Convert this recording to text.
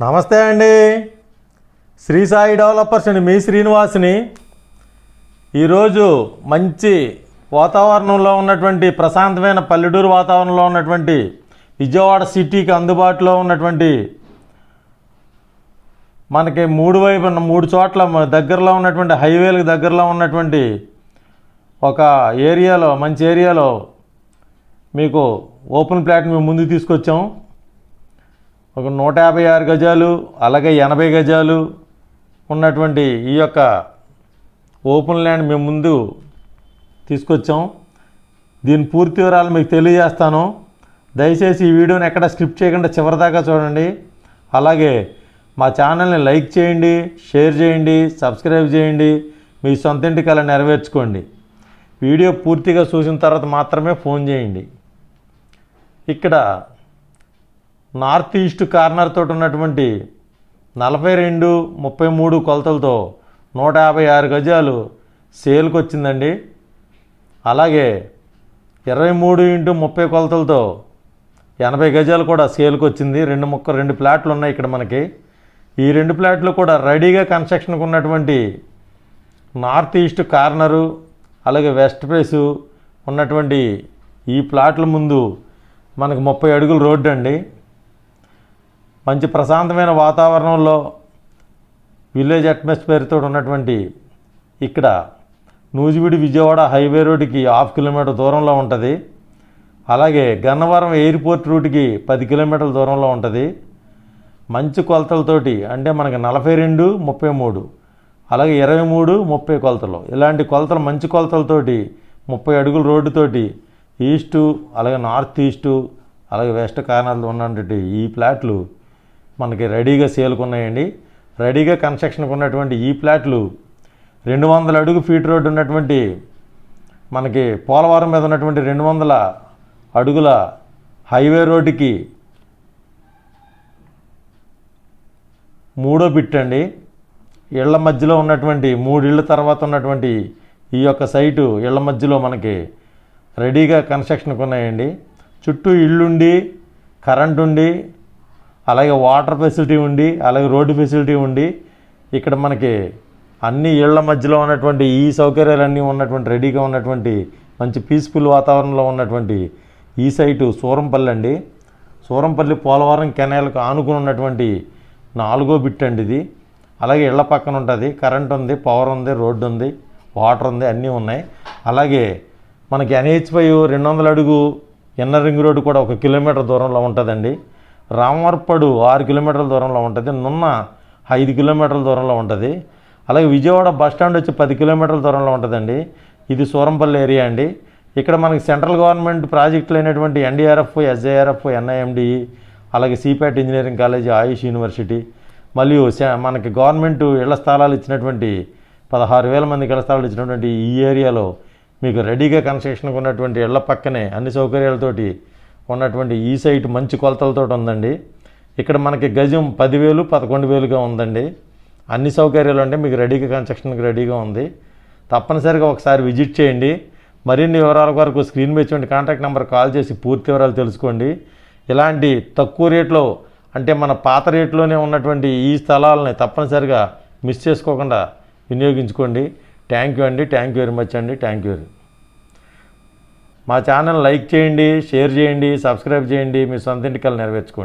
నమస్తే అండి. శ్రీ సాయి డెవలపర్స్ అండి, మీ శ్రీనివాస్ని. ఈరోజు మంచి వాతావరణంలో ఉన్నటువంటి ప్రశాంతమైన పల్లెటూరు వాతావరణంలో ఉన్నటువంటి విజయవాడ సిటీకి అందుబాటులో ఉన్నటువంటి మనకి మూడు చోట్ల దగ్గరలో ఉన్నటువంటి హైవేలకు దగ్గరలో ఉన్నటువంటి ఒక ఏరియాలో, మంచి ఏరియాలో మీకు ఓపెన్ ప్లాట్ మేము ముందుకు తీసుకొచ్చాం. ఒక 156 గజాలు అలాగే 80 గజాలు ఉన్నటువంటి ఈ యొక్క ఓపెన్ ల్యాండ్ మేము ముందు తీసుకొచ్చాం. దీని పూర్తి వివరాలు మీకు తెలియజేస్తాను. దయచేసి ఈ వీడియోని ఎక్కడ స్కిప్ చేయకుండా చివరిదాకా చూడండి. అలాగే మా ఛానల్ని లైక్ చేయండి, షేర్ చేయండి, సబ్స్క్రైబ్ చేయండి. మీ సొంత ఇంటి కల నెరవేర్చుకోండి. వీడియో పూర్తిగా చూసిన తర్వాత మాత్రమే ఫోన్ చేయండి. ఇక్కడ నార్త్ ఈస్ట్ కార్నర్ తోటి ఉన్నటువంటి 42-33 కొలతలతో 156 గజాలు సేల్కి వచ్చిందండి. అలాగే 23x30 కొలతలతో 80 గజాలు కూడా సేల్కి వచ్చింది. రెండు ప్లాట్లు ఉన్నాయి ఇక్కడ మనకి. ఈ 2 ప్లాట్లు కూడా రెడీగా కన్స్ట్రక్షన్కి ఉన్నటువంటి నార్త్ ఈస్ట్ కార్నరు అలాగే వెస్ట్ ఫేసు ఉన్నటువంటి ఈ ప్లాట్ల ముందు మనకు 30 అడుగుల రోడ్డు అండి. మంచి ప్రశాంతమైన వాతావరణంలో విలేజ్ అట్మాస్ఫియర్తో ఉన్నటువంటి ఇక్కడ నూజివీడు విజయవాడ హైవే రోడ్డుకి 1/2 కిలోమీటర్ దూరంలో ఉంటుంది. అలాగే గన్నవరం ఎయిర్పోర్ట్ రూట్కి 10 కిలోమీటర్ల దూరంలో ఉంటుంది. మంచి కొలతలతోటి అంటే మనకి 42-33 అలాగే 23-30 కొలతలు, ఇలాంటి కొలతలు మంచి కొలతలతోటి 30 అడుగుల రోడ్డుతోటి ఈస్టు అలాగే నార్త్ ఈస్టు అలాగే వెస్ట్ కార్నర్లో ఉన్నటువంటి ఈ ప్లాట్లు మనకి రెడీగా సేల్కున్నాయండి. రెడీగా కన్స్ట్రక్షన్కి ఉన్నటువంటి ఈ ప్లాట్లు 200 అడుగు ఫీట్ రోడ్డు ఉన్నటువంటి మనకి పోలవరం మీద ఉన్నటువంటి 200 అడుగుల హైవే రోడ్డుకి 3వ బిట్ అండి. ఇళ్ల మధ్యలో ఉన్నటువంటి 3 ఇళ్ళ తర్వాత ఉన్నటువంటి ఈ యొక్క సైటు ఇళ్ల మధ్యలో మనకి రెడీగా కన్స్ట్రక్షన్కి ఉన్నాయండి. చుట్టూ ఇళ్ళుండి, కరెంట్ ఉండి, అలాగే వాటర్ ఫెసిలిటీ ఉండి, అలాగే రోడ్డు ఫెసిలిటీ ఉండి, ఇక్కడ మనకి అన్ని ఇళ్ల మధ్యలో ఉన్నటువంటి ఈ సౌకర్యాలన్నీ ఉన్నటువంటి రెడీగా ఉన్నటువంటి మంచి పీస్ఫుల్ వాతావరణంలో ఉన్నటువంటి ఈ సైటు సూరంపల్లి అండి. సూరంపల్లి పోలవరం కెనాల్కి ఆనుకుని ఉన్నటువంటి 4వ బిట్ అండి ఇది. అలాగే ఇళ్ల పక్కన ఉంటుంది, కరెంట్ ఉంది, పవర్ ఉంది, రోడ్డు ఉంది, వాటర్ ఉంది, అన్నీ ఉన్నాయి. అలాగే మనకి NH5 200 అడుగు ఇన్నర్ రింగ్ రోడ్డు కూడా 1 కిలోమీటర్ దూరంలో ఉంటుందండి. రామవరపడు 6 కిలోమీటర్ల దూరంలో ఉంటుంది. నున్న 5 కిలోమీటర్ల దూరంలో ఉంటుంది. అలాగే విజయవాడ బస్టాండ్ వచ్చి 10 కిలోమీటర్ల దూరంలో ఉంటుందండి. ఇది సూరంపల్లి ఏరియా అండి. ఇక్కడ మనకి సెంట్రల్ గవర్నమెంట్ ప్రాజెక్టులు అయినటువంటి NDRF, SJRF, NIMD, అలాగే సిప్యాట్ ఇంజనీరింగ్ కాలేజీ, ఆయుష్ యూనివర్సిటీ, మరియు మనకి గవర్నమెంట్ ఇళ్ల స్థలాలు ఇచ్చినటువంటి 16,000 మందికి ఇళ్ల స్థలాలు ఇచ్చినటువంటి ఈ ఏరియాలో మీకు రెడీగా కన్స్ట్రక్షన్కి ఉన్నటువంటి ఇళ్ల పక్కనే అన్ని సౌకర్యాలతోటి ఉన్నటువంటి ఈ సైట్ మంచి కొలతలతో ఉందండి. ఇక్కడ మనకి గజం 10,000-11,000గా ఉందండి. అన్ని సౌకర్యాలు అంటే మీకు రెడీగా కన్స్ట్రక్షన్కి రెడీగా ఉంది. తప్పనిసరిగా ఒకసారి విజిట్ చేయండి. మరిన్ని వివరాల వరకు స్క్రీన్ మీద చూడండి కాంటాక్ట్ నెంబర్ కాల్ చేసి పూర్తి వివరాలు తెలుసుకోండి. ఇలాంటి తక్కువ రేట్లో అంటే మన పాత రేట్లోనే ఉన్నటువంటి ఈ స్థలాలని తప్పనిసరిగా మిస్ చేసుకోకుండా వినియోగించుకోండి. థ్యాంక్ యూ అండి. థ్యాంక్ యూ వెరీ మచ్ అండి. Thank you. మా ఛానల్ లైక్ చేయండి, షేర్ చేయండి, సబ్స్క్రైబ్ చేయండి. మీ సొంత ఇంటి కల నెరవేర్చుకోండి.